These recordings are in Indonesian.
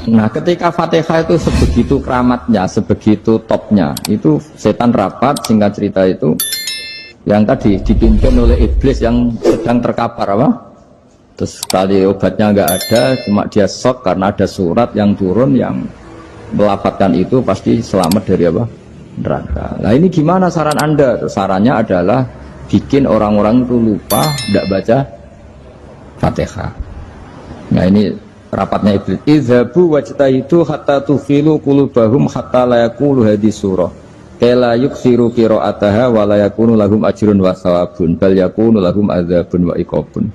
Nah, ketika Fatihah itu sebegitu keramatnya, sebegitu topnya, itu setan rapat, singkat cerita itu, yang tadi dipimpin oleh iblis yang sedang terkapar apa? Terus tali obatnya nggak ada, cuma dia shock karena ada surat yang turun yang melafatkan itu pasti selamat dari apa? Neraka. Nah ini gimana saran Anda? Sarannya adalah bikin orang-orang itu lupa, tidak baca Fatihah. Nah ini rapatnya iblis. Idzabu wajtahidu hatta tukhilu qulubahum hatta la yaqulu hadhihi surah. Kala yuksiru qira'ataha wa la yakunu lahum ajrun wa thawabun bal yakunu lahum adzabun wa iqabun.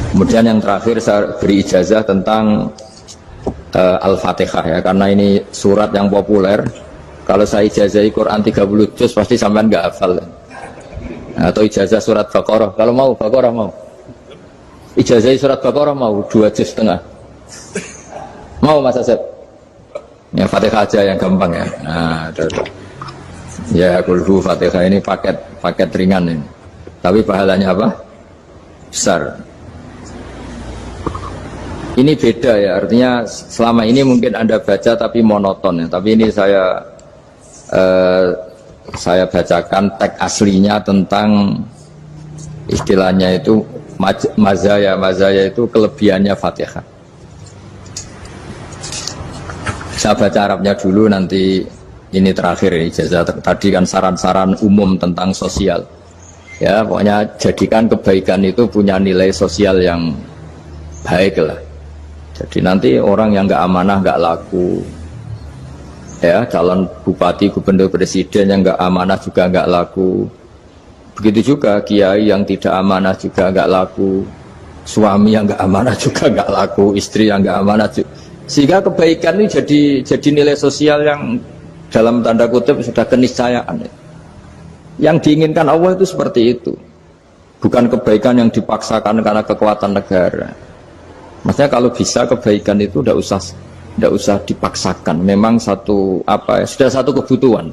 Kemudian yang terakhir saya beri ijazah tentang Al-Fatihah ya, karena ini surat yang populer. Kalau saya ijazahi Quran 30 juz pasti sampean nggak hafal. Atau ijazah surat Baqarah, kalau mau Baqarah mau. Ijazahi surat Baqarah mau 2 juz setengah. Mau Mas Asep? Ya Fatihah aja yang gampang ya. Nah, ya kulhu Fatihah ini paket ringan ini. Tapi pahalanya apa? Besar. Ini beda ya, artinya selama ini mungkin Anda baca tapi monoton ya. Tapi ini saya bacakan teks aslinya tentang istilahnya itu mazaya itu kelebihannya Fatihah. Saya baca Arabnya dulu, nanti ini terakhir ya, ijazah tadi kan saran-saran umum tentang sosial. Ya, pokoknya jadikan kebaikan itu punya nilai sosial yang baik lah. Jadi nanti orang yang nggak amanah nggak laku, ya calon bupati, gubernur, presiden yang nggak amanah juga nggak laku. Begitu juga kiai yang tidak amanah juga nggak laku, suami yang nggak amanah juga nggak laku, istri yang nggak amanah juga. Sehingga kebaikan ini jadi nilai sosial yang dalam tanda kutip sudah keniscayaan. Yang diinginkan Allah itu seperti itu, bukan kebaikan yang dipaksakan karena kekuatan negara. Maksudnya kalau bisa kebaikan itu tidak usah dipaksakan. Memang satu apa ya, sudah satu kebutuhan.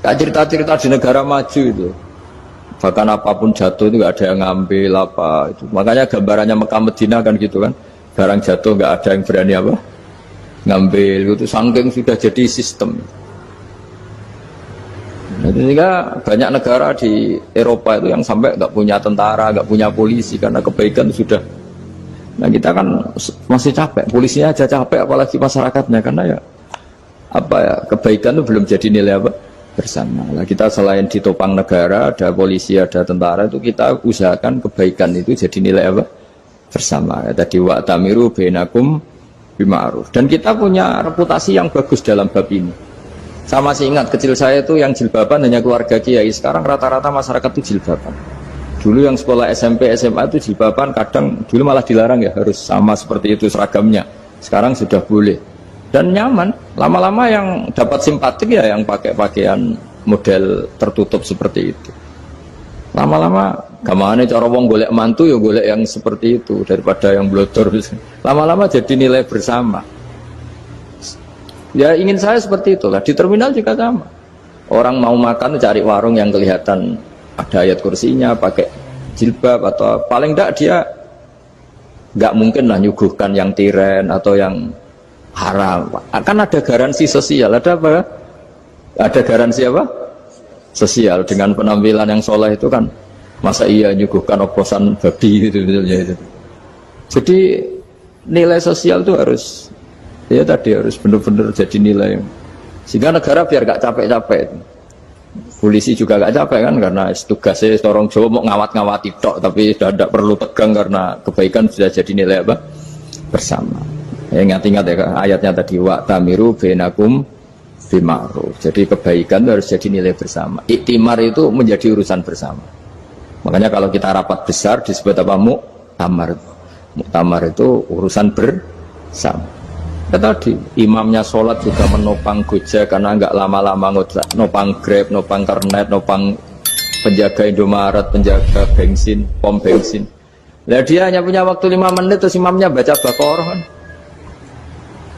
Kayak cerita-cerita di negara maju itu, bahkan apapun jatuh itu nggak ada yang ngambil apa itu. Makanya gambarannya Mekah Medina kan gitu kan, barang jatuh nggak ada yang berani apa ngambil itu, saking sudah jadi sistem. Nah, sehingga banyak negara di Eropa itu yang sampai nggak punya tentara, nggak punya polisi karena kebaikan sudah. Nah kita kan masih capek, polisinya aja capek apalagi masyarakatnya, karena ya apa ya, kebaikan itu belum jadi nilai apa bersama. Nah kita selain ditopang negara, ada polisi, ada tentara, itu kita usahakan kebaikan itu jadi nilai apa bersama. Ya, tadi wa'tamiru bainakum bima'ruf. Dan kita punya reputasi yang bagus dalam bab ini. Saya masih ingat kecil saya itu yang jilbaban hanya keluarga kiai. Sekarang rata-rata masyarakat itu jilbaban. Dulu yang sekolah SMP, SMA itu jilbaban kadang dulu malah dilarang ya, harus sama seperti itu seragamnya. Sekarang sudah boleh dan nyaman. Lama-lama yang dapat simpatik ya yang pakai pakaian model tertutup seperti itu. Lama-lama gamane cara wong golek mantu ya golek yang seperti itu daripada yang blodor. Lama-lama jadi nilai bersama. Ya ingin saya seperti itulah. Di terminal juga sama. Orang mau makan cari warung yang kelihatan ada ayat kursinya, pakai jilbab, atau paling tidak dia nggak mungkin lah nyuguhkan yang tiren atau yang haram. Akan ada garansi sosial, ada apa? Ada garansi apa? Sosial dengan penampilan yang soleh itu kan, masa iya nyuguhkan oposan babi gitu itu. Jadi nilai sosial itu harus, ya tadi harus benar-benar jadi nilai. Sehingga negara biar nggak capek-capek. Polisi juga gak capek kan, karena tugasnya orang Jawa mau ngawat-ngawati tok, tapi sudah tidak perlu tegang karena kebaikan sudah jadi nilai apa bersama. Ya, ingat-ingat ya ayatnya tadi, wa'tamiru bainakum bima'ruf. Jadi kebaikan itu harus jadi nilai bersama. Iktimar itu menjadi urusan bersama. Makanya kalau kita rapat besar disebut apa? Muktamar. Muktamar itu urusan bersama. Ya tadi imamnya sholat juga menopang Gojek karena nggak lama-lama nopang Grab, nopang Kernet, nopang penjaga Indomaret, penjaga bensin, pom bensin. Nah dia hanya punya waktu 5 menit terus imamnya baca Baqarah kan.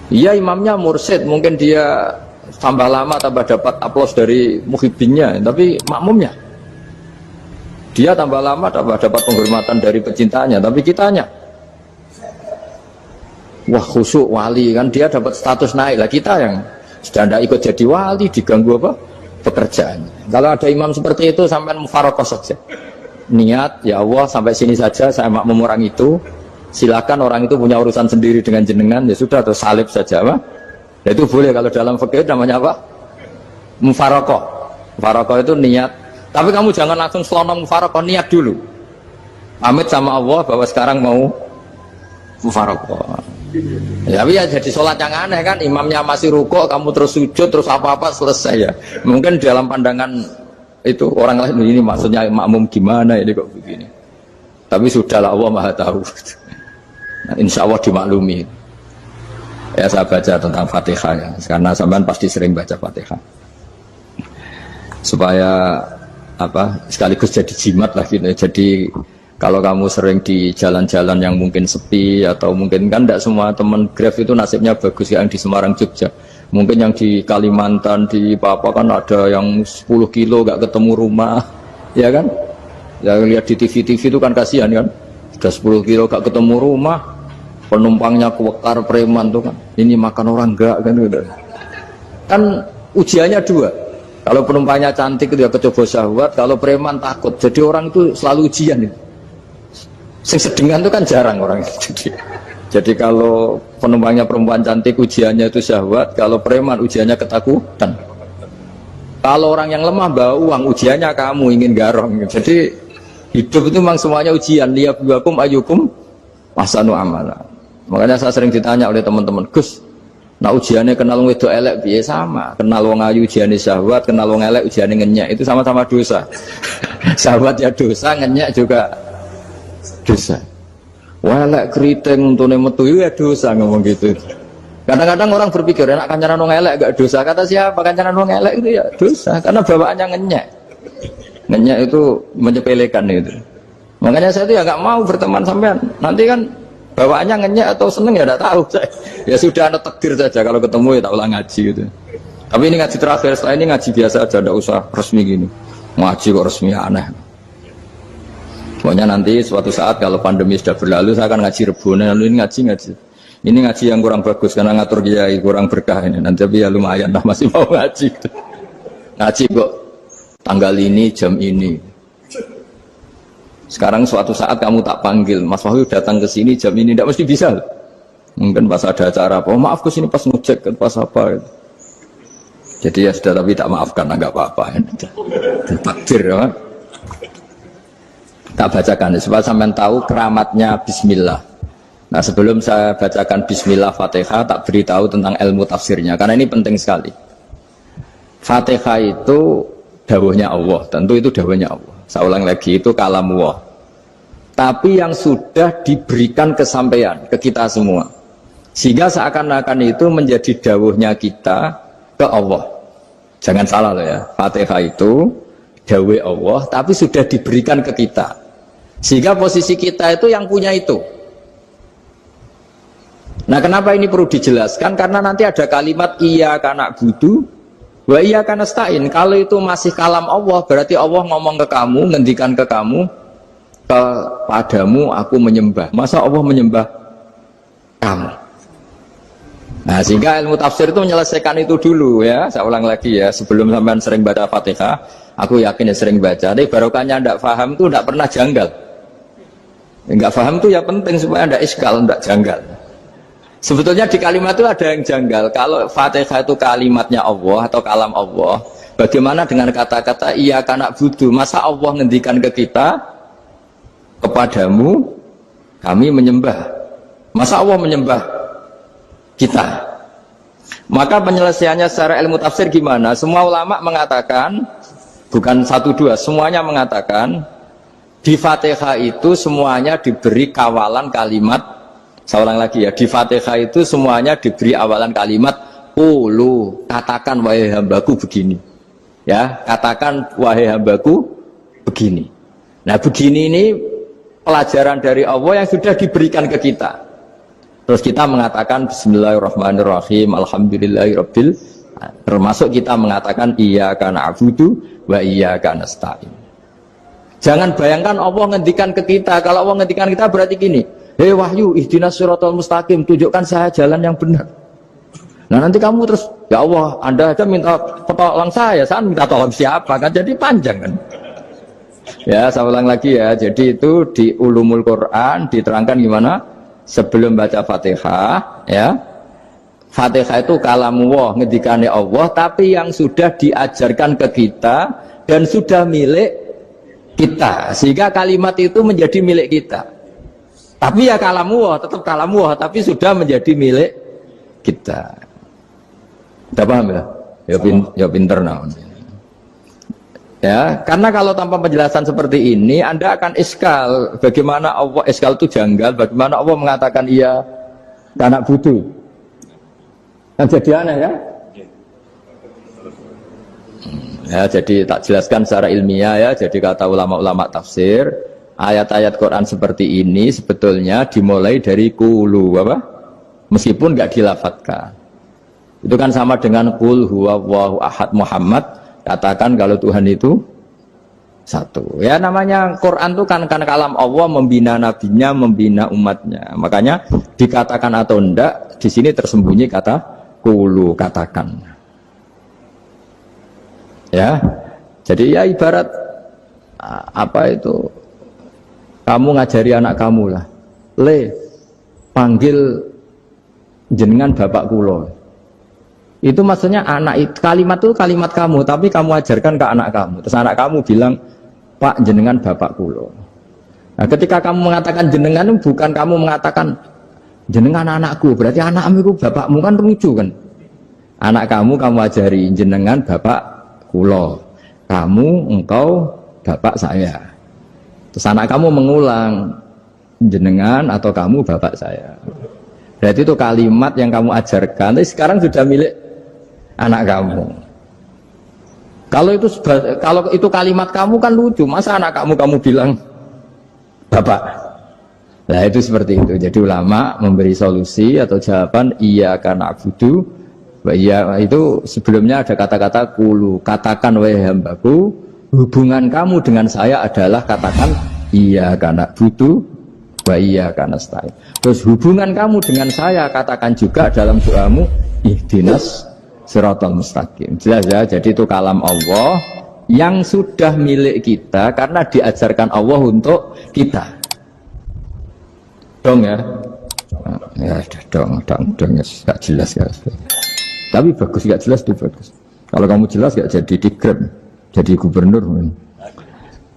Iya imamnya mursyid, mungkin dia tambah lama tambah dapat aplaus dari muhibbinnya, tapi makmumnya Dia tambah lama dapat penghormatan dari pecintanya, tapi kitanya wah khusyuk wali kan, dia dapat status naik lah. Kita yang sudah tidak ikut jadi wali diganggu apa pekerjaannya. Kalau ada imam seperti itu sampai mufarokoh saja, niat ya Allah sampai sini saja, saya makmum orang itu, silakan orang itu punya urusan sendiri dengan jenengan, ya sudah, atau salib saja apa. Ya, itu boleh. Kalau dalam fikih namanya apa, mufarokoh. Mufarokoh itu niat, tapi kamu jangan langsung selonong mufarokoh, niat dulu pamit sama Allah bahwa sekarang mau mufarokoh. Ya, tapi ya jadi sholat yang aneh kan, imamnya masih rukuk, kamu terus sujud, terus apa-apa selesai ya. Mungkin dalam pandangan itu orang lain ini maksudnya makmum gimana ini kok begini. Tapi sudahlah, Allah Maha tahu. Nah, insya Allah dimaklumi. Ya saya baca tentang Fatihah ya, karena sampean pasti sering baca Fatihah. Supaya apa sekaligus jadi jimat lah gitu. Jadi kalau kamu sering di jalan-jalan yang mungkin sepi, atau mungkin kan tidak semua teman Grab itu nasibnya bagus yang di Semarang Jogja. Mungkin yang di Kalimantan, di Papua kan ada yang 10 kilo gak ketemu rumah, ya kan? Ya lihat di TV-TV itu kan kasihan kan, sudah 10 kilo gak ketemu rumah, penumpangnya kewekar preman tuh kan, ini makan orang enggak kan gitu. Kan ujiannya dua, kalau penumpangnya cantik itu ya kecoba syahwat, kalau preman takut. Jadi orang itu selalu ujian itu. Sing sedengan itu kan jarang orang itu. Jadi kalau penumpangnya perempuan cantik ujiannya itu syahwat, kalau preman ujiannya ketakutan. Kalau orang yang lemah bawa uang ujiannya kamu ingin garong. Jadi hidup itu memang semuanya ujian. Liyabluwakum ayyukum ahsanu amala. Makanya saya sering ditanya oleh teman-teman, Gus, nah ujiannya kenal wong wedok elek piye? Sama. Kenal wong ayu ujiannya syahwat, kenal wong elek ujiannya ngenyek. Itu sama-sama dosa. Syahwat ya dosa, ngenyek juga dosa. Walek keriting untune metu ya dosa, ngomong gitu. Kadang-kadang orang berpikir enak kancanan wong elek gak dosa. Kata siapa kancanan wong elek itu ya dosa, karena bawaannya ngenyek. Ngenyek itu menyepelekan itu. Makanya saya itu ya gak mau berteman sampean. Nanti kan bawaannya ngenyek atau seneng ya tidak tahu. Ya sudah, ada takdir saja, kalau ketemu ya tak ulang ngaji gitu. Tapi ini ngaji terakhir, setelah ini ngaji biasa aja, tidak usah resmi gini. Ngaji kok resmi aneh. Pokoknya nanti suatu saat kalau pandemi sudah berlalu, saya akan ngaji Rebona. Lalu ini ngaji. Ini ngaji yang kurang bagus karena ngatur kiai kurang berkah ini. Nanti tapi ya lumayan lah, masih mau ngaji. Ngaji kok tanggal ini, jam ini. Sekarang suatu saat kamu tak panggil, Mas Wahyu datang ke sini jam ini, tidak mesti bisa. Mungkin pas ada acara apa, oh, maaf ke sini pas ngecek, pas apa. Jadi ya sudah, tapi tak maafkan, enggak apa-apa. Takdir ya. Tak bacakan supaya sampean tahu keramatnya bismillah. Nah, sebelum saya bacakan bismillah Fatihah, tak beritahu tentang ilmu tafsirnya karena ini penting sekali. Fatihah itu dawuhnya Allah, tentu itu dawuhnya Allah. Saya ulang lagi, itu kalamullah. Tapi yang sudah diberikan kesampaian ke kita semua. Sehingga seakan-akan itu menjadi dawuhnya kita ke Allah. Jangan salah loh ya. Fatihah itu dawuh Allah tapi sudah diberikan ke kita. Sehingga posisi kita itu yang punya itu. Nah, kenapa ini perlu dijelaskan? Karena nanti ada kalimat iyyaka na'budu wa iyyaka nasta'in. Kalau itu masih kalam Allah, berarti Allah ngomong ke kamu, ngendikan ke kamu, kepadamu aku menyembah. Masa Allah menyembah kamu? Nah, sehingga ilmu tafsir itu menyelesaikan itu dulu ya. Saya ulang lagi ya, sebelum sampean sering baca Fatihah, aku yakin ya sering baca. Tapi barokahnya tidak paham itu tidak pernah janggal. Enggak paham itu ya penting supaya tidak iskal, tidak janggal. Sebetulnya di kalimat itu ada yang janggal. Kalau Fatihah itu kalimatnya Allah atau kalam Allah, bagaimana dengan kata-kata iyyaka na'budu? Masa Allah ngendikan ke kita, kepadamu kami menyembah? Masa Allah menyembah kita? Maka penyelesaiannya secara ilmu tafsir gimana? Semua ulama mengatakan, bukan satu dua, semuanya mengatakan di Fatihah itu semuanya diberi kawalan kalimat. Saya ulang lagi ya, di Fatihah itu semuanya diberi awalan kalimat qulu, katakan wahai hambaku begini. Ya, katakan wahai hambaku begini. Nah, begini ini pelajaran dari Allah yang sudah diberikan ke kita. Terus kita mengatakan bismillahirrahmanirrahim, alhamdulillahirabbil, termasuk kita mengatakan iyyaka na'budu wa iyyaka nasta'in. Jangan bayangkan Allah ngendikan ke kita. Kalau Allah ngendikan kita berarti gini, hei wahyu, ihdinas siratal mustaqim, tunjukkan saya jalan yang benar. Nah nanti kamu terus, ya Allah, Anda aja minta tolong saya minta tolong siapa kan? Jadi panjang kan? Ya, saya ulang lagi ya. Jadi itu di Ulumul Quran diterangkan gimana? Sebelum baca Fatihah, ya. Fatihah itu kalamullah, ngedikane Allah, tapi yang sudah diajarkan ke kita dan sudah milik kita, sehingga kalimat itu menjadi milik kita. Tapi ya kalamullah, tetap kalamullah, tapi sudah menjadi milik kita. Udah paham ya? Ya pinter naon. Ya, karena kalau tanpa penjelasan seperti ini, Anda akan iskal. Bagaimana Allah, iskal itu janggal, bagaimana Allah mengatakan iya anak butuh. Kan jadi aneh ya? Ya, jadi tak jelaskan secara ilmiah ya. Jadi kata ulama-ulama tafsir, ayat-ayat Quran seperti ini sebetulnya dimulai dari qulu apa? Meskipun nggak dilafatkan. Itu kan sama dengan qul huwallahu ahad Muhammad, katakan kalau Tuhan itu satu. Ya namanya Quran itu kan kalam Allah, membina nabinya, membina umatnya. Makanya dikatakan atau enggak, di sini tersembunyi kata qulu, katakan. Ya, jadi ya ibarat apa itu, kamu ngajari anak kamu lah, panggil jenengan bapak kulo. Itu maksudnya anak, kalimat itu kalimat kamu, tapi kamu ajarkan ke anak kamu. Terus anak kamu bilang, Pak jenengan bapak kulo. Nah, ketika kamu mengatakan jenengan, bukan kamu mengatakan jenengan anakku, berarti anakmu itu bapakmu, kan lucu kan? Anak kamu ajari jenengan bapak kulo, kamu engkau bapak saya. Terus anak kamu mengulang jenengan atau kamu bapak saya. Berarti itu kalimat yang kamu ajarkan, tapi sekarang sudah milik anak kamu. Kalau itu kalimat kamu kan lucu, masa anak kamu bilang bapak. Nah itu seperti itu. Jadi ulama memberi solusi atau jawaban iya karena na'budu. Ya itu sebelumnya ada kata-kata qulu, katakan wahai hambaku, hubungan kamu dengan saya adalah katakan iya karena na'budu wa iya karena nasta'in. Terus hubungan kamu dengan saya katakan juga dalam doamu ihdinas siratal mustaqim. Jelas ya, jadi itu kalam Allah yang sudah milik kita karena diajarkan Allah untuk kita. Dong ya. Ya dong ya, gak jelas ya. Tapi bagus, gak jelas itu bagus. Kalau kamu jelas gak jadi digrab, jadi gubernur.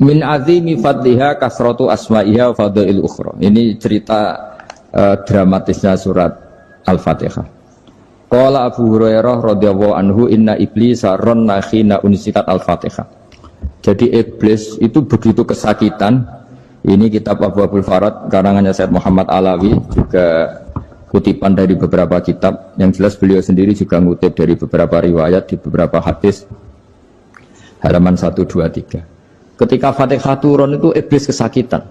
Min azimi fadliha kasratu asma'iha wa fadail ukhra. Ini cerita dramatisnya surat Al-Fatihah. Qala Abu Hurairah radhiyallahu anhu inna iblisa ranna khina unsikat Al-Fatihah. Jadi iblis itu begitu kesakitan. Ini kitab Abu Abul Farad karangannya Syed Muhammad Alawi, juga kutipan dari beberapa kitab. Yang jelas beliau sendiri juga ngutip dari beberapa riwayat di beberapa hadis, halaman 123. Ketika Fatihah turun itu iblis kesakitan,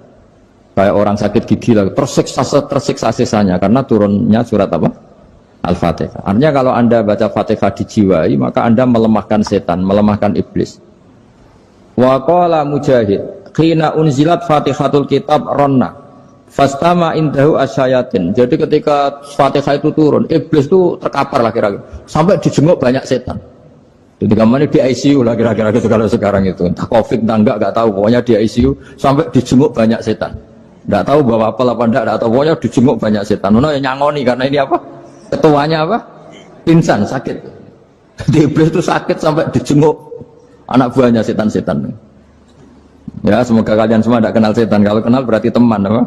kayak orang sakit gigi lah, tersiksa sisanya karena turunnya surat apa? Al-Fatihah. Artinya kalau Anda baca Fatihah dijiwai, maka Anda melemahkan setan, melemahkan iblis. Wa qala Mujahid qina unzilat Fatihatul kitab ronna fastama indahu asyayatin. Jadi ketika Fatihah itu turun, iblis itu terkapar lah kira-kira, sampai dijenguk banyak setan. Jadi kemana di ICU lah kira-kira gitu kalau sekarang itu, entah COVID entah enggak tahu, pokoknya di ICU sampai dijenguk banyak setan. Enggak tahu bawa apa enggak tahu, pokoknya dijenguk banyak setan. Ono yang nyangoni karena ini apa? Ketuanya apa? Pingsan, sakit. Di iblis itu sakit sampai dijenguk anak buahnya setan-setan. Ya semoga kalian semua tidak kenal setan. Kalau kenal berarti teman apa?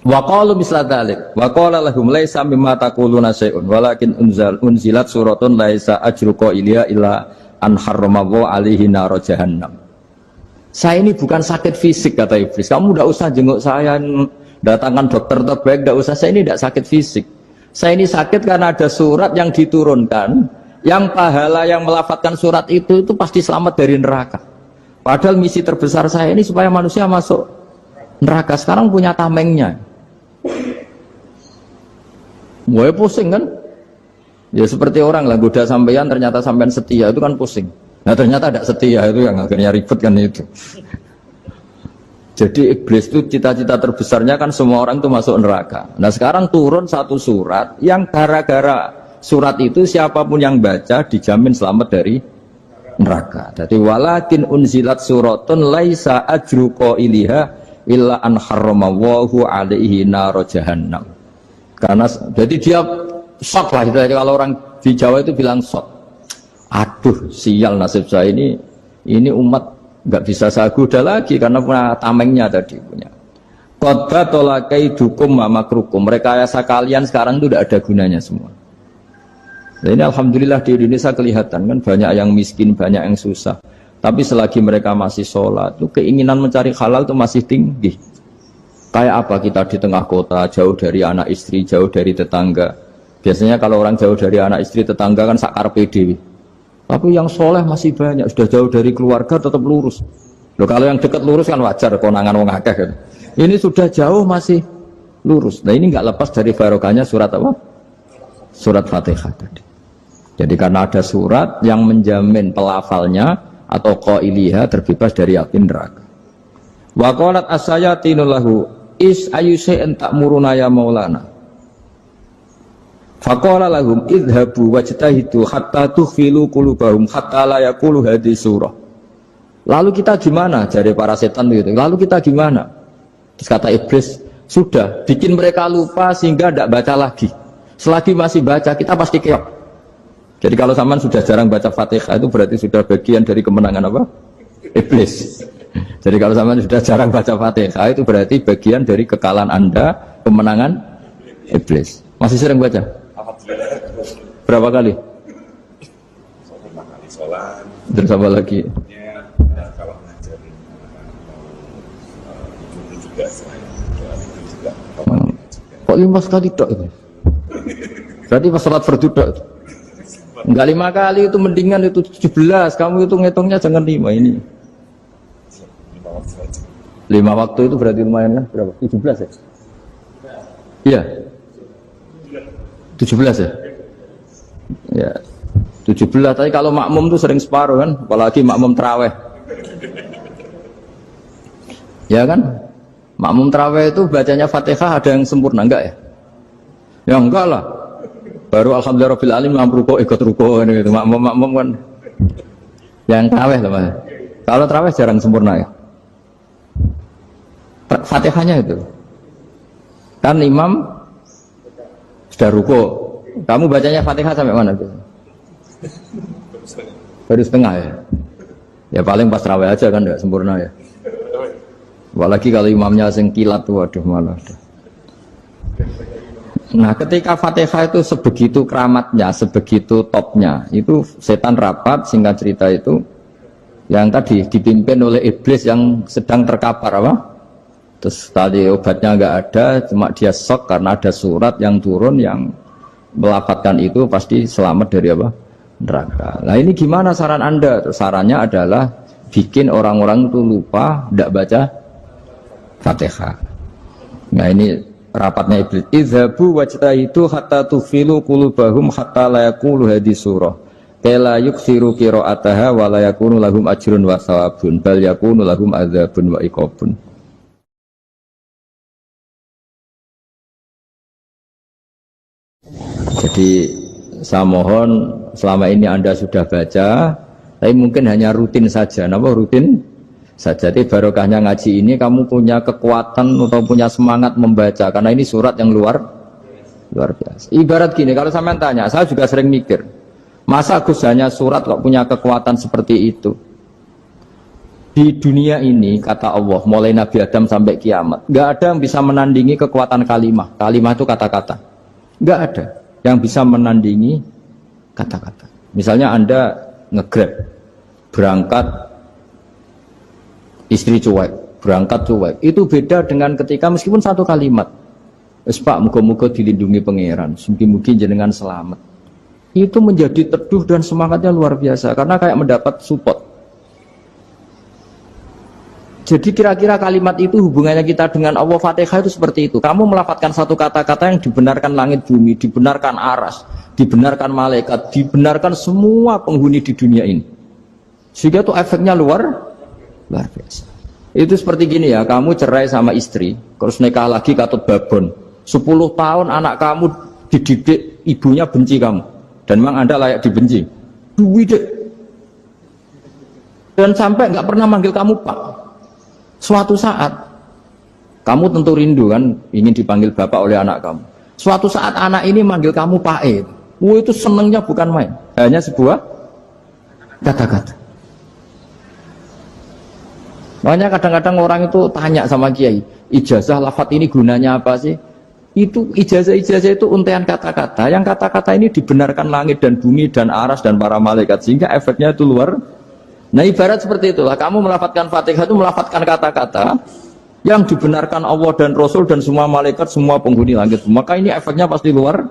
Wa qalu misla dzalik wa qala lahum laisa mimma taquluna syai'un walakin unzilat suratun laisa ajru qailiha illa an harramallahu alaihi nar jahannam. Saya ini bukan sakit fisik kata iblis. Kamu tidak usah jenguk saya, datangkan dokter terbaik, tidak usah. Saya ini tidak sakit fisik. Saya ini sakit karena ada surat yang diturunkan, yang pahala yang melafadzkan surat itu pasti selamat dari neraka. Padahal misi terbesar saya ini supaya manusia masuk neraka. Sekarang punya tamengnya. Mulai pusing kan? Ya seperti orang lah, goda sampean ternyata sampean setia, itu kan pusing. Nah ternyata tidak setia, itu yang akhirnya ribet kan itu. Jadi iblis itu cita-cita terbesarnya kan semua orang itu masuk neraka. Nah sekarang turun satu surat yang gara-gara surat itu siapapun yang baca dijamin selamat dari neraka. Jadi walakin unzilat suratun laisa ajru qailiha illa an harramallahu alaihi nar jahannam. Karena jadi dia shock lah itu. Kalau orang di Jawa itu bilang shock. Aduh sial nasib saya ini umat nggak bisa saya goda lagi karena punya tamengnya tadi punya. Qadba tolakai dukum makrukum. Rekayasa kalian sekarang itu tidak ada gunanya semua. Nah, ini alhamdulillah di Indonesia kelihatan kan banyak yang miskin, banyak yang susah. Tapi selagi mereka masih sholat, itu keinginan mencari halal itu masih tinggi. Kayak apa kita di tengah kota, jauh dari anak istri, jauh dari tetangga. Biasanya kalau orang jauh dari anak istri, tetangga kan sakar pede. Tapi yang soleh masih banyak, sudah jauh dari keluarga tetap lurus. Loh, kalau yang dekat lurus kan wajar, konangan wong akeh kan. Ini sudah jauh masih lurus. Nah ini nggak lepas dari barokahnya surat apa? Surat Fatihah tadi. Jadi karena ada surat yang menjamin pelafalnya atau qailiha terbebas dari api neraka. Wa qalat as-sayatinu lahu is ayyusai'in ta'muruna ya maulana. Faqala lahum idhabu wajtahidu hatta tukhfilu qulubahum hatta la yaqulu hadhihi surah. Lalu kita gimana? Jadi para setan gitu. Lalu kita gimana? Terus kata iblis, sudah bikin mereka lupa sehingga tidak baca lagi. Selagi masih baca kita pasti keok. Jadi kalau sampean sudah jarang baca Fatihah itu berarti sudah bagian dari kemenangan apa? Iblis. Jadi kalau sampean sudah jarang baca Fatihah itu berarti bagian dari kekalahan Anda, kemenangan iblis. Masih sering baca? Berapa kali? 5 kali sholat. Terus apa lagi? Kalau ngajarin itu juga selain itu juga. Kok 5 kali tok itu? Berarti pas sholat fardu tok. Enggak 5 kali itu mendingan itu 17. Kamu itu ngitungnya jangan 5 ini. 5 waktu saja. 5 waktu itu berarti lumayan kan? Berapa? 17 ya? Iya. 17 ya? Ya. 17, tapi kalau makmum tuh sering separuh kan, apalagi makmum terawih. Ya kan? Makmum terawih itu bacanya Fatihah ada yang sempurna enggak ya? Ya enggak lah. Baru alhamdulillah rabbil alamin ruko ikut ruko gitu. Makmum kan yang terawih lah Mas. Kalau terawih jarang sempurna ya. Fatihahnya itu. Kan imam sudah ruko. Kamu bacanya Fatihah sampai mana tuh? Baru setengah ya. Ya paling pas terawih aja kan enggak sempurna ya. Apalagi kalau imamnya sing kilat tuh waduh malah. Nah ketika Fatihah itu sebegitu keramatnya, sebegitu topnya, itu setan rapat, singkat cerita itu yang tadi dipimpin oleh iblis yang sedang terkapar apa? Terus tadi obatnya nggak ada, cuma dia shock karena ada surat yang turun yang melafatkan itu pasti selamat dari apa? Neraka. Nah ini gimana saran Anda? Sarannya adalah bikin orang-orang itu lupa, tidak baca Fatihah. Nah ini rapatnya iblis. Idhabu wajtahidu hatta tufilu qulubahum hatta la yaqulu hadhihi surah. Kala yuksiru qira'ataha wa la yakunu lahum ajrun wa thawabun bal yakunu lahum adzabun wa iqabun. Jadi saya mohon selama ini Anda sudah baca, tapi mungkin hanya rutin saja. Napa rutin saja? Jadi barokahnya ngaji ini kamu punya kekuatan atau punya semangat membaca karena ini surat yang luar biasa. Ibarat gini, kalau sampean tanya, saya juga sering mikir, masa Gus hanya surat kok punya kekuatan seperti itu? Di dunia ini kata Allah, mulai Nabi Adam sampai kiamat, nggak ada yang bisa menandingi kekuatan kalimah. Kalimah itu kata-kata, nggak ada yang bisa menandingi kata-kata. Misalnya Anda nge-grab, berangkat istri cuek, berangkat cuek, itu beda dengan ketika meskipun satu kalimat, Pak, muga-muga dilindungi pangeran, mungkin jenengan selamat, itu menjadi teduh dan semangatnya luar biasa karena kayak mendapat support. Jadi kira-kira kalimat itu hubungannya kita dengan Allah. Fatihah itu seperti itu. Kamu melafadzkan satu kata-kata yang dibenarkan langit bumi, dibenarkan aras, dibenarkan malaikat, dibenarkan semua penghuni di dunia ini. Sehingga tuh efeknya luar biasa. Itu seperti gini ya, kamu cerai sama istri, terus nikah lagi katut babon. 10 tahun anak kamu dididik, ibunya benci kamu. Dan memang Anda layak dibenci. Duit. Dan sampai nggak pernah manggil kamu Pak. Suatu saat, kamu tentu rindu kan, ingin dipanggil Bapak oleh anak kamu. Suatu saat anak ini manggil kamu Pak E. Itu senengnya bukan main. Hanya sebuah kata-kata. Makanya kadang-kadang orang itu tanya sama kiai, ijazah lafadz ini gunanya apa sih? Itu ijazah-ijazah itu untean kata-kata. Yang kata-kata ini dibenarkan langit dan bumi dan aras dan para malaikat, sehingga efeknya itu luar. Nah ibarat seperti itulah, kamu melafadzkan Fatihah itu melafadzkan kata-kata yang dibenarkan Allah dan Rasul dan semua malaikat, semua penghuni langit. Maka ini efeknya pasti luar.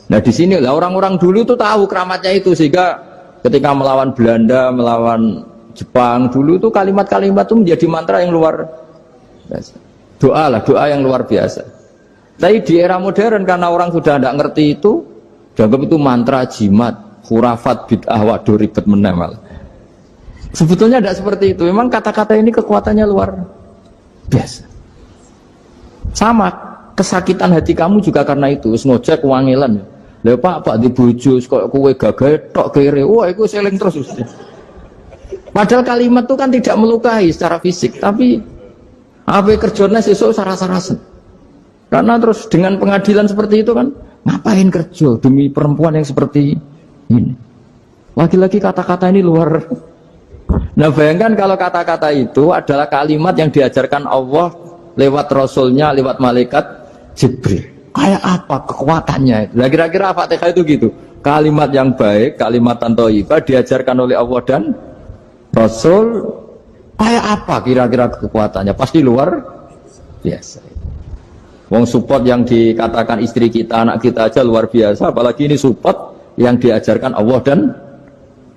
Nah di sini lah orang-orang dulu itu tahu keramatnya itu, sehingga ketika melawan Belanda, melawan Jepang dulu itu kalimat-kalimat itu menjadi mantra yang luar biasa. Doa yang luar biasa. Tapi di era modern karena orang sudah tidak ngerti itu, dianggap itu mantra, jimat, khurafat, bid'ah, waduh ribet menemal. Sebetulnya tidak seperti itu. Memang kata-kata ini kekuatannya luar biasa. Sama kesakitan hati kamu juga karena itu. Ngojek wangilan. Lha Pak di bojo kok kowe gagah tok kere. Wah, iku seling terus. Padahal kalimat itu kan tidak melukai secara fisik, tapi apa kerjanya sesuk sarasa-rasen. Karena terus dengan pengadilan seperti itu kan, ngapain kerja demi perempuan yang seperti ini? Lagi-lagi kata-kata ini luar. Nah bayangkan kalau kata-kata itu adalah kalimat yang diajarkan Allah lewat Rasulnya, lewat malaikat Jibril. Kayak apa kekuatannya? Nah kira-kira Fatihah itu gitu. Kalimat yang baik, kalimat thayyibah diajarkan oleh Allah dan Rasul, kayak apa kira-kira kekuatannya? Pasti luar biasa. Wong support yang dikatakan istri kita, anak kita aja luar biasa, apalagi ini support yang diajarkan Allah dan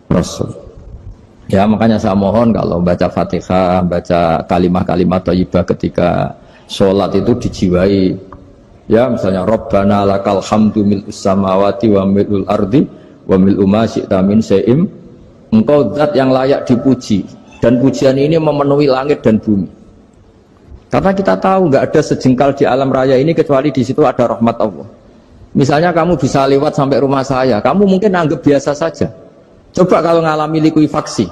Rasul. Ya makanya saya mohon kalau baca Fatihah, baca kalimat-kalimat thayyibah ketika sholat itu dijiwai. Ya misalnya Rabbana lakal hamdu mil'us samawati wa mil'ul ardi wa mil'u ma syi'ta min syai'im. Engkau zat yang layak dipuji, dan pujian ini memenuhi langit dan bumi. Karena kita tahu nggak ada sejengkal di alam raya ini kecuali di situ ada rahmat Allah. Misalnya kamu bisa lewat sampai rumah saya, kamu mungkin anggap biasa saja. Coba kalau ngalami likuifaksi,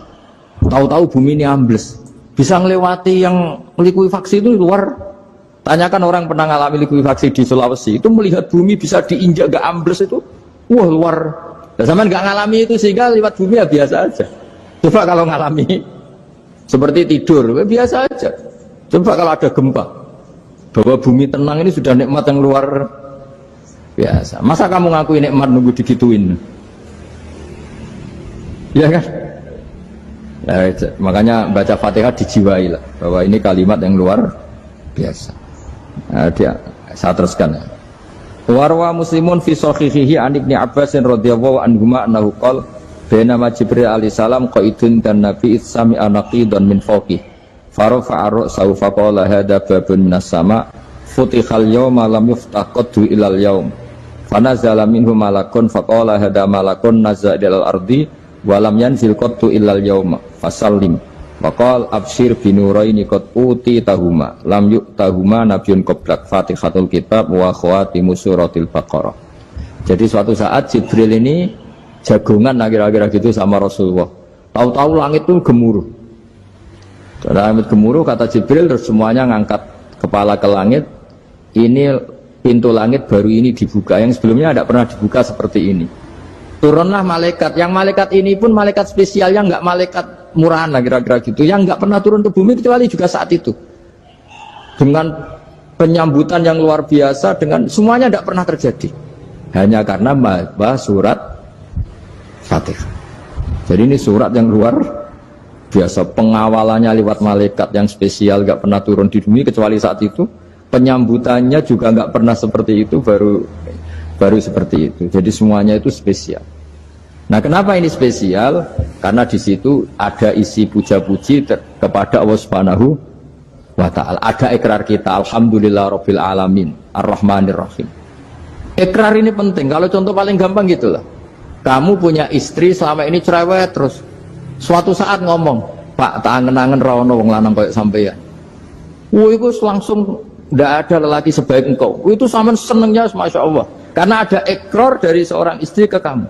tahu-tahu bumi ini ambles, bisa ngelewati yang likuifaksi itu luar. Tanyakan orang pernah ngalami likuifaksi di Sulawesi, itu melihat bumi bisa diinjak gak ambles itu, wah luar. Nah, zaman nggak ngalami itu sehingga lewat bumi ya biasa aja. Coba kalau ngalami seperti tidur, ya biasa aja. Coba kalau ada gempa, bahwa bumi tenang ini sudah nikmat yang luar biasa. Masa kamu ngaku nikmat nunggu digituin? Ya kan? Nah, makanya baca Fatihah dijiwai lah, bahwa ini kalimat yang luar biasa. Nah, saya teruskan ya. Warwa Muslimun fi sahihihi an Ibnu Abbas radhiyallahu anhuma annahu qala bainama Jibril alaihi salam qaidun dan Nabi sami anaqidan min fawqi farafa'a ra'sahu faqala hadza babun minas sama futihal yawma lam yuftah qaddu ilal yawm fanazala minhu malakun faqala hadza malakun nazza ilal ardi wa lam yanzil qaddu ilal yawma fasallim waqal abshir binuraini qad uti tahuma lam yu'tahuma nabiyyun qablak Fatihatul kitab wa khawatimus suratil baqarah. Jadi suatu saat Jibril ini jagongan kira-kira gitu sama Rasulullah. Tahu-tahu langit itu gemuruh. Langit gemuruh kata Jibril, terus semuanya ngangkat kepala ke langit. Ini pintu langit baru ini dibuka, yang sebelumnya tidak pernah dibuka seperti ini. Turunlah malaikat, yang malaikat ini pun malaikat spesial, yang nggak malaikat murahan lah kira-kira gitu, yang nggak pernah turun ke bumi kecuali juga saat itu. Dengan penyambutan yang luar biasa, dengan semuanya tidak pernah terjadi. Hanya karena bahas surat Fatihah. Jadi ini surat yang luar biasa, pengawalannya lewat malaikat yang spesial, nggak pernah turun di bumi kecuali saat itu. Penyambutannya juga nggak pernah seperti itu, baru seperti itu. Jadi semuanya itu spesial. Nah, kenapa ini spesial? Karena di situ ada isi puja-puji kepada Allah Subhanahu wa Ta'ala. Ada ikrar kita, alhamdulillah rabbil alamin, ar-rahmanir rahim. Ikrar ini penting. Kalau contoh paling gampang gitulah. Kamu punya istri selama ini cerewet terus. Suatu saat ngomong, Pak, tak angen-angen ra ono wong lanang koyo sampeyan. Itu langsung ndak ada lelaki sebaik engkau. Itu sampean senengnya Masya Allah. Karena ada ikrar dari seorang istri ke kamu.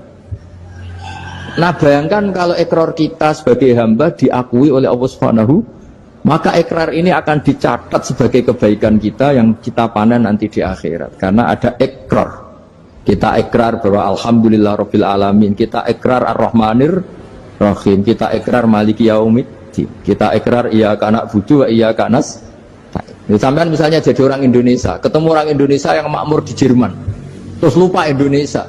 Nah bayangkan kalau ikrar kita sebagai hamba diakui oleh Allah Subhanahu, maka ikrar ini akan dicatat sebagai kebaikan kita yang kita panen nanti di akhirat. Karena ada ikrar. Kita ikrar bahwa Alhamdulillah Rabbil Alamin. Kita ikrar Ar-Rahmanir Rahim. Kita ikrar Maliki Yaumiddin. Kita ikrar iyyaka na'budu wa iyyaka nasta'in. Sampean misalnya jadi orang Indonesia, ketemu orang Indonesia yang makmur di Jerman, terus lupa Indonesia.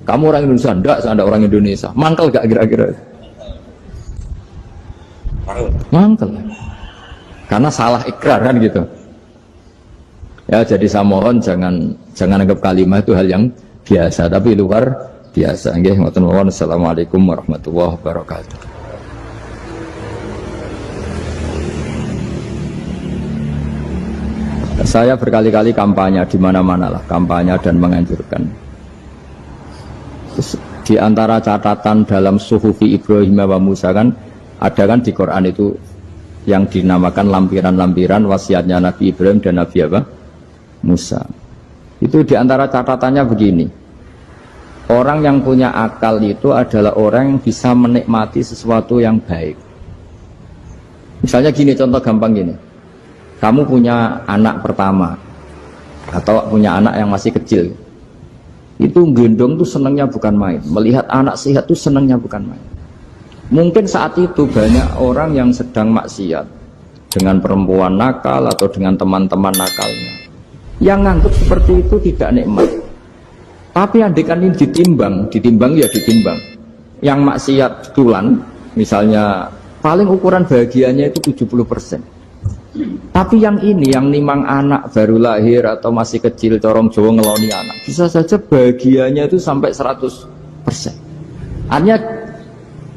Kamu orang Indonesia? Enggak, saya enggak orang Indonesia. Mangkel gak kira-kira? Mangkel. Karena salah ikrar kan gitu. Ya jadi saya mohon jangan anggap kalimat itu hal yang biasa, tapi luar biasa. Nggih, ngoten mawon. Assalamualaikum warahmatullahi wabarakatuh. Saya berkali-kali kampanye di mana-mana lah, kampanye dan menganjurkan. Di antara catatan dalam Suhufi Ibrahim wa Musa kan ada kan di Quran itu yang dinamakan lampiran-lampiran wasiatnya Nabi Ibrahim dan Nabi apa? Musa. Itu di antara catatannya begini. Orang yang punya akal itu adalah orang yang bisa menikmati sesuatu yang baik. Misalnya gini, contoh gampang gini. Kamu punya anak pertama atau punya anak yang masih kecil. Itu gendong tuh senangnya bukan main. Melihat anak sehat tuh senangnya bukan main. Mungkin saat itu banyak orang yang sedang maksiat dengan perempuan nakal atau dengan teman-teman nakalnya, yang nganggap seperti itu tidak nikmat. Tapi andekan ini ditimbang ya ditimbang. Yang maksiat tulan, misalnya paling ukuran bahagianya itu 70%. Tapi yang ini, yang nimang anak baru lahir atau masih kecil, corong Jawa ngeloni anak, bisa saja bahagianya itu sampai 100%. Artinya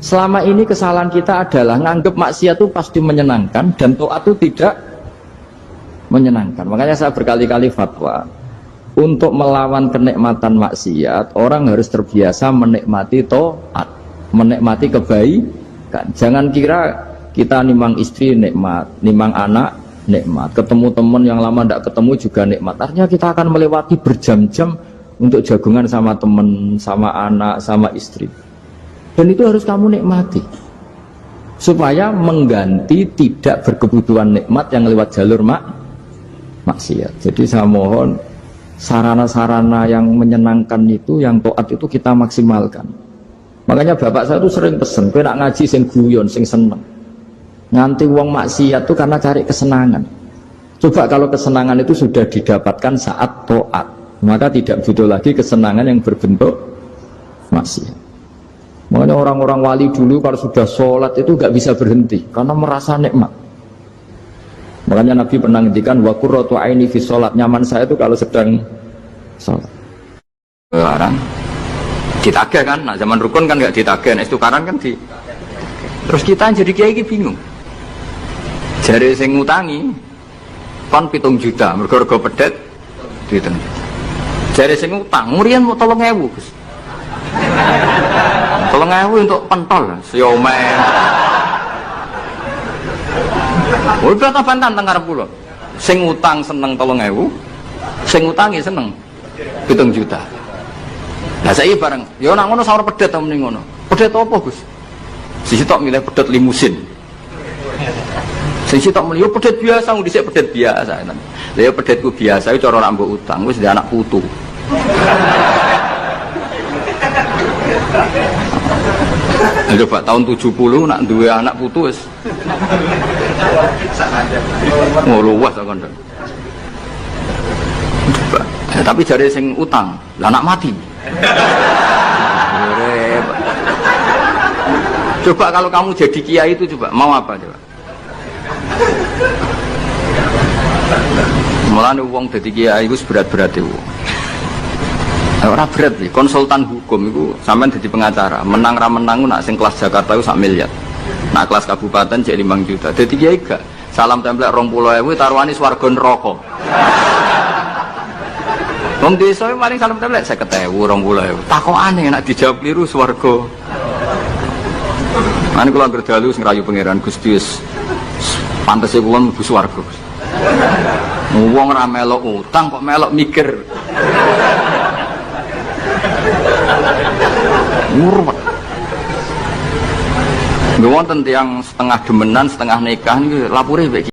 selama ini kesalahan kita adalah nganggap maksiat itu pasti menyenangkan dan taat itu tidak menyenangkan. Makanya saya berkali-kali fatwa, untuk melawan kenikmatan maksiat, orang harus terbiasa menikmati taat, menikmati kebaikan. Jangan kira kita nimang istri nikmat, nimang anak nikmat, ketemu teman yang lama tidak ketemu juga nikmat. Artinya kita akan melewati berjam-jam untuk jagungan sama teman, sama anak, sama istri. Dan itu harus kamu nikmati supaya mengganti tidak berkebutuhan nikmat yang lewat jalur maksiat. Jadi saya mohon sarana-sarana yang menyenangkan itu, yang taat itu kita maksimalkan. Makanya bapak saya itu sering pesen, kowe nak ngaji sing guyon, sing seneng. Nganti wong maksiat itu karena cari kesenangan. Coba kalau kesenangan itu sudah didapatkan saat taat, maka tidak butuh lagi kesenangan yang berbentuk maksiat. Makanya orang-orang wali dulu kalau sudah sholat itu gak bisa berhenti karena merasa nikmat. Makanya Nabi pernah ngendikan wa qurratu aini fi sholat, nyaman saya itu kalau sedang sholat. Sekarang ditagih kan, nah zaman rukun kan gak ditagih, nah istukaran kan di. Terus kita jadi kiai bingung. Jare sing ngutangi kon 7 juta, mergo pedet dihitung. Jare sing utang, murian mau 3.000, Gus. 3.000 untuk pentol, siomen. Udah tak bantan teng karep kula. Sing utang seneng 3.000, sing utangi seneng 7 juta. Lah saiki bareng, ya nak ngono sawur pedet ta mending ngono. Pedet apa, Gus? Sisi tok milih pedet limusin. Sisi tok milih pedet biasa, dhisik pedet biasa. Lah ya pedetku biasa iku cara nak mbok utang wis ndek anak putu. Coba tahun 70 nak duwe anak putu wis. Oh luas kon. Tapi jare sing utang, lah anak mati. Coba kalau kamu jadi kiai itu coba mau apa coba? Mulane wong dadi kiai iku berat-berat itu. Ora berat iki, konsultan hukum itu sampean dadi pengacara, menang ra menang nak sing kelas Jakarta itu 1 miliar. Nak kelas kabupaten jadi 5 juta. Dadi kiai gak salam templek 20.000 taruhane swarga neraka. Wong desa maring salam templek 50.000 20.000. Takokane nek dijawab kliru swarga. Mane kula anggere dalu sing rayu pangeran Gusti wis pantese kula mlebu swarga. Wong ora melok utang kok melok mikir. Murwet. Nggih wonten tiyang setengah demenan, setengah nikah niku lapure mbek